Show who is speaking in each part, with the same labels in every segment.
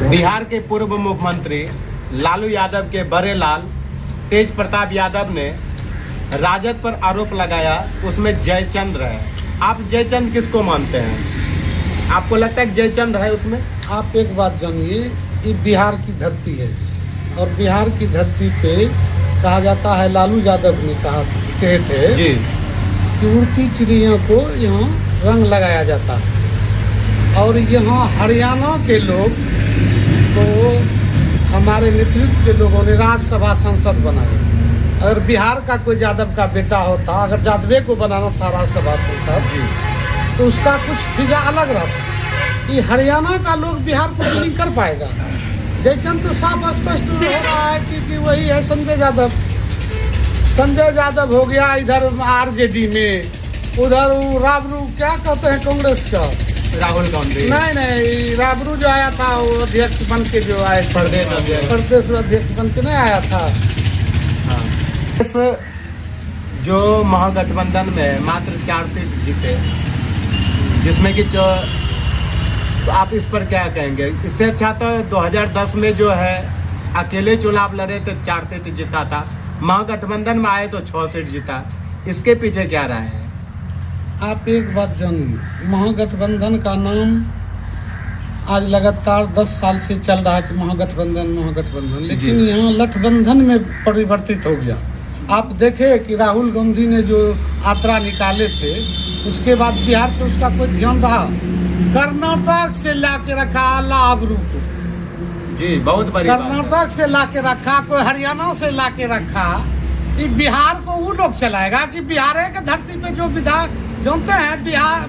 Speaker 1: बिहार के पूर्व मुख्यमंत्री लालू यादव के बड़े लाल तेज प्रताप यादव ने राजद पर आरोप लगाया, उसमें जयचंद्र है। आप जयचंद्र किसको मानते हैं? आपको लगता है कि जयचंद्र है उसमें?
Speaker 2: आप एक बात जानिए, ये बिहार की धरती है और बिहार की धरती पे कहा जाता है, लालू यादव ने कहे थे
Speaker 1: जी
Speaker 2: कि उड़ती चिड़ियों को यहाँ रंग लगाया जाता है और यहाँ हरियाणा के लोग को हमारे नेतृत्व के लोगों ने राज्यसभा सांसद बनाया। अगर बिहार का कोई यादव का बेटा होता, अगर यादवे को बनाना था राज्यसभा सांसद जी, तो उसका कुछ फिजा अलग रहता। कि हरियाणा का लोग बिहार को नहीं कर पाएगा। जयचंद्र तो साफ स्पष्ट हो रहा है कि वही है संजय यादव। संजय यादव हो गया इधर आरजेडी में, उधर राबरू क्या कहते हैं कांग्रेस का,
Speaker 1: राहुल गांधी।
Speaker 2: नहीं, राबरू जो आया था वो अध्यक्ष बन के जो आया, प्रदेश अध्यक्ष बन के नहीं आया था।
Speaker 1: हाँ। इस जो महागठबंधन में मात्र 4 सीट जीते, जिसमें कि तो आप इस पर क्या कहेंगे? इससे अच्छा तो 2010 में जो है अकेले चुनाव लड़े तो 4 सीट जीता था, महागठबंधन में आए तो 6 सीट जीता। इसके पीछे क्या राय है?
Speaker 2: आप एक बात जानिए, महागठबंधन का नाम आज लगातार 10 साल से चल रहा है कि महागठबंधन, लेकिन यहाँ लठबंधन में परिवर्तित हो गया। आप देखे कि राहुल गांधी ने जो यात्रा निकाले थे, उसके बाद बिहार पे उसका कोई ध्यान रहा? कर्नाटक से लाके रखा लाबरू को,
Speaker 1: जी बहुत बड़ी
Speaker 2: कर्नाटक से लाके रखा, कोई हरियाणा से लाके रखा। कि बिहार को वो लोग चलाएगा कि बिहार के धरती पे जो विधायक जानते हैं,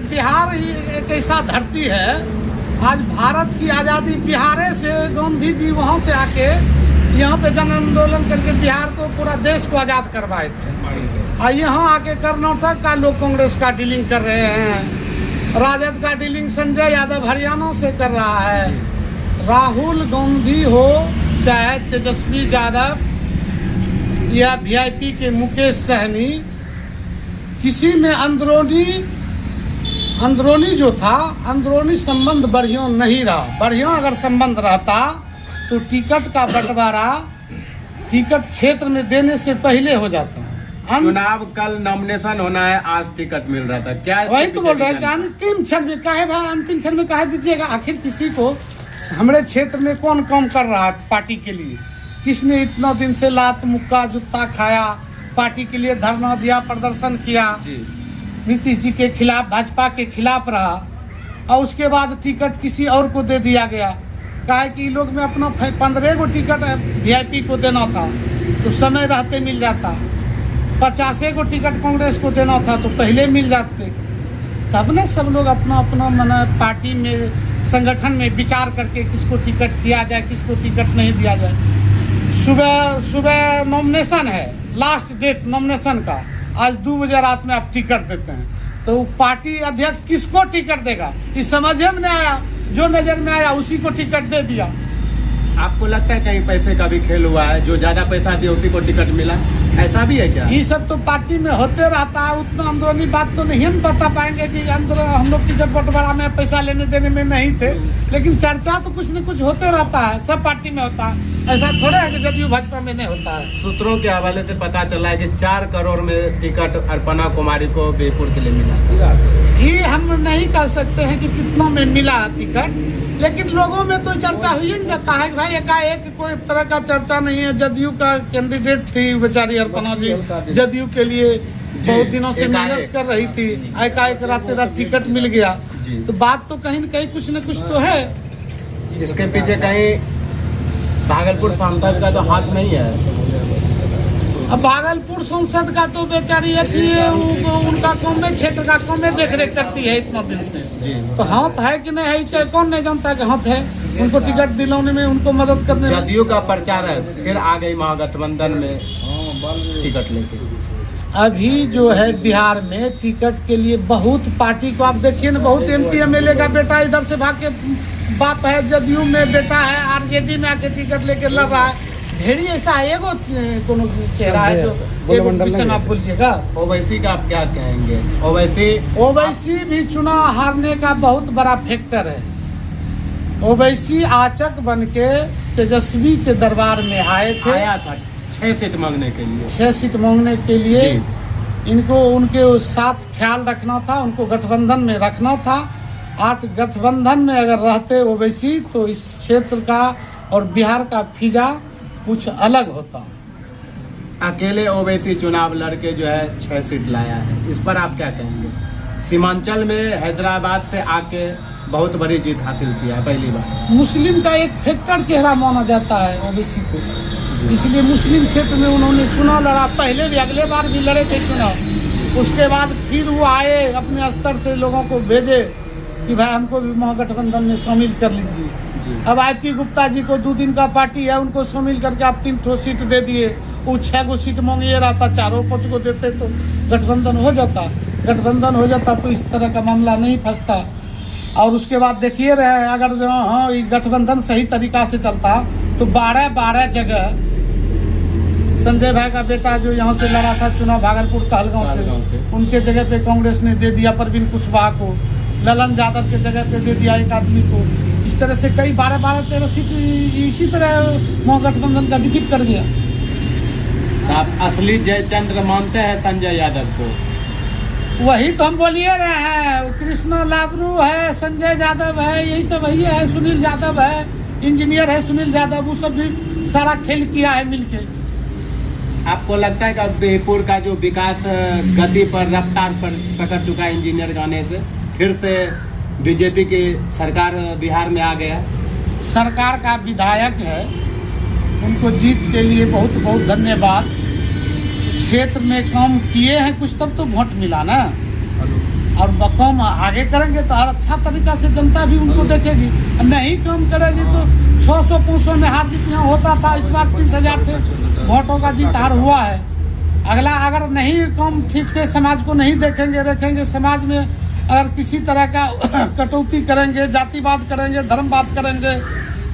Speaker 2: बिहार ही एक ऐसा धरती है। आज भारत की आज़ादी बिहार से, गांधी जी वहाँ से आके यहाँ पे जन आंदोलन करके बिहार को, पूरा देश को आज़ाद करवाए थे। और यहाँ आके कर्नाटक का लोग कांग्रेस का डीलिंग कर रहे हैं, राजद का डीलिंग संजय यादव हरियाणा से कर रहा है। राहुल गांधी हो चाहे तेजस्वी यादव या वीआईपी के मुकेश सहनी, किसी में अंदरूनी जो था, अंदरूनी संबंध बढ़िया नहीं रहा। बढ़िया अगर संबंध रहता तो टिकट का बंटवारा टिकट क्षेत्र में देने से पहले हो जाता।
Speaker 1: चुनाव कल नॉमिनेशन होना है, आज टिकट मिल रहा था। क्या
Speaker 2: वही तो बोल रहे हैं कि अंतिम क्षण में काहे भाई, अंतिम क्षण में काहे दीजिएगा? आखिर किसी को हमारे क्षेत्र में कौन काम कर रहा है पार्टी के लिए? किसने इतना दिन से लात मुक्का जूता खाया, पार्टी के लिए धरना दिया, प्रदर्शन किया, नीतीश जी के खिलाफ, भाजपा के खिलाफ रहा, और उसके बाद टिकट किसी और को दे दिया गया। कहा कि लोग में अपना 15 गो टिकट वीआईपी को देना था तो समय रहते मिल जाता, 50 गो टिकट कांग्रेस को देना था तो पहले मिल जाते। तब न सब लोग अपना अपना मन पार्टी में, संगठन में विचार करके किसको टिकट दिया जाए, किसको टिकट नहीं दिया जाए। सुबह नॉमिनेशन है, लास्ट डेट नॉमिनेशन का, आज 2 बजे रात में आप टिकट देते हैं, तो पार्टी अध्यक्ष किसको टिकट देगा? ये समझ में नहीं आया। जो नजर में आया उसी को टिकट दे दिया।
Speaker 1: आपको लगता है कहीं पैसे का भी खेल हुआ है? जो ज्यादा पैसा दिया उसी को टिकट मिला, ऐसा भी है क्या?
Speaker 2: ये सब तो पार्टी में होते रहता है। उतना अंदरूनी बात तो नहीं हम बता पाएंगे कि अंदर हम लोग टिकट बंटवारा में पैसा लेने देने में नहीं थे, लेकिन चर्चा तो कुछ न कुछ होते रहता है, सब पार्टी में होता है। ऐसा थोड़ा है कि जदयू भाजपा में नहीं होता है।
Speaker 1: सूत्रों के हवाले से पता चला है कि 4 करोड़ में टिकट अर्पणा कुमारी को बीरपुर के लिए मिला।
Speaker 2: ये हम नहीं कह सकते हैं कि कितना में मिला टिकट, लेकिन लोगों में तो चर्चा हुई नहीं जाता है। भाई एकाएक कोई तरह का चर्चा नहीं है। जदयू का कैंडिडेट थी बेचारी अर्पणा जी, जदयू के लिए बहुत दिनों से मेहनत कर रही थी, एकाएक रात टिकट मिल गया, तो बात तो कहीं न कहीं कुछ न कुछ तो है।
Speaker 1: इसके पीछे कहीं भागलपुर सांसद का तो हाथ नहीं है।
Speaker 2: अब भागलपुर संसद का तो बेचारी थी, उनका कौमे क्षेत्र का कौमे देख रेख करती है इतना दिन से, तो हाथ है कि नहीं है कौन नहीं जानता कि हाथ है। उनको टिकट दिलाने में, उनको मदद करने में।
Speaker 1: जदयू का प्रचार है, फिर आ गई महागठबंधन में टिकट लेके।
Speaker 2: अभी जो है बिहार में टिकट के लिए बहुत पार्टी को आप देखिए ना, बहुत MP MLA का बेटा इधर से भाग के, बाप है जदयू में, बेटा है आरजेडी में आके टिकट लेके लड़ रहा है। ढेरी ऐसा है, एगो कोनो चेहरा है जो आप बोलिएगा।
Speaker 1: ओवैसी का आप क्या कहेंगे? ओवैसी
Speaker 2: भी चुनाव हारने का बहुत बड़ा फैक्टर है। ओवैसी आचक बन के तेजस्वी के दरबार में आए थे।
Speaker 1: आया था 6 सीट मांगने के लिए।
Speaker 2: 6 सीट मांगने के लिए
Speaker 1: जी।
Speaker 2: इनको उनके साथ ख्याल रखना था, उनको गठबंधन में रखना था। आज गठबंधन में अगर रहते ओवैसी तो इस क्षेत्र का और बिहार का फिजा कुछ अलग होता।
Speaker 1: अकेले ओवैसी चुनाव लड़के जो है 6 सीट लाया है, इस पर आप क्या कहेंगे? सीमांचल में हैदराबाद से आके बहुत बड़ी जीत हासिल किया है पहली बार।
Speaker 2: मुस्लिम का एक फैक्टर चेहरा माना जाता है ओवैसी को, इसलिए मुस्लिम क्षेत्र में उन्होंने चुनाव लड़ा। पहले भी, अगले बार भी लड़े थे चुनाव। उसके बाद फिर वो आए, अपने स्तर से लोगों को भेजे कि भाई हमको भी महागठबंधन में शामिल कर लीजिए। अब IP गुप्ता जी को 2 दिन का पार्टी है, उनको शामिल करके आप 3 सीट दे दिए। वो 6 सीट मांगिए रहा था, 4-5 को देते तो गठबंधन हो जाता। गठबंधन हो जाता तो इस तरह का मामला नहीं फंसता। और उसके बाद देखिए रहे, अगर जो हाँ ये गठबंधन सही तरीका से चलता तो 12 जगह संजय भाई का बेटा जो यहाँ से लड़ा था चुनाव भागलपुर कहलगांव से, उनके जगह पे कांग्रेस ने दे दिया परवीन कुशवाहा को। ललन यादव के जगह पे दे दिया एक आदमी को। इस तरह से कई 12-13 सीट इसी तरह महागठबंधन का डिफीट कर गया।
Speaker 1: आप असली जयचंद्र मानते हैं संजय यादव को?
Speaker 2: वही तो हम बोलिए रहे हैं, कृष्णा लाबरू है, संजय यादव है, यही सब वही है। सुनील यादव है, इंजीनियर है सुनील यादव, वो सब भी सारा खेल किया है मिलके।
Speaker 1: आपको लगता है कि बिहपुर का जो विकास गति पर रफ्तार पर पकड़ चुका है इंजीनियर के आने से, फिर से बीजेपी की सरकार बिहार में आ गया?
Speaker 2: सरकार का विधायक है, उनको जीत के लिए बहुत बहुत धन्यवाद। क्षेत्र में काम किए हैं कुछ, तब तो वोट मिला ना। और काम आगे करेंगे तो और अच्छा तरीका से जनता भी उनको देखेगी। नहीं काम करेगी तो 600-500 में हार जीत यहाँ होता था, इस बार 30,000 से वोटों का जीत हार हुआ है। अगला अगर नहीं काम ठीक से समाज को नहीं देखेंगे समाज में अगर किसी तरह का कटौती करेंगे, जातिवाद करेंगे, धर्मवाद करेंगे।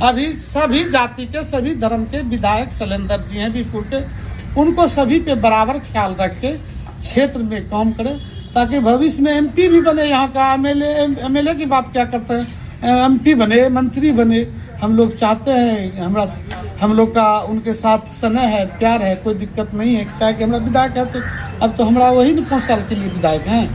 Speaker 2: अभी सभी जाति के सभी धर्म के विधायक शैलेंद्र जी हैं बीरपुर के, उनको सभी पे बराबर ख्याल रख के क्षेत्र में काम करें ताकि भविष्य में MP भी बने। यहाँ का MLA की बात क्या करते हैं, MP बने, मंत्री बने। हम लोग चाहते हैं, हम लोग का उनके साथ स्नेह है, प्यार है, कोई दिक्कत नहीं है। चाहे कि हमारा विधायक है तो अब तो हमारा वही 5 साल के लिए विधायक हैं।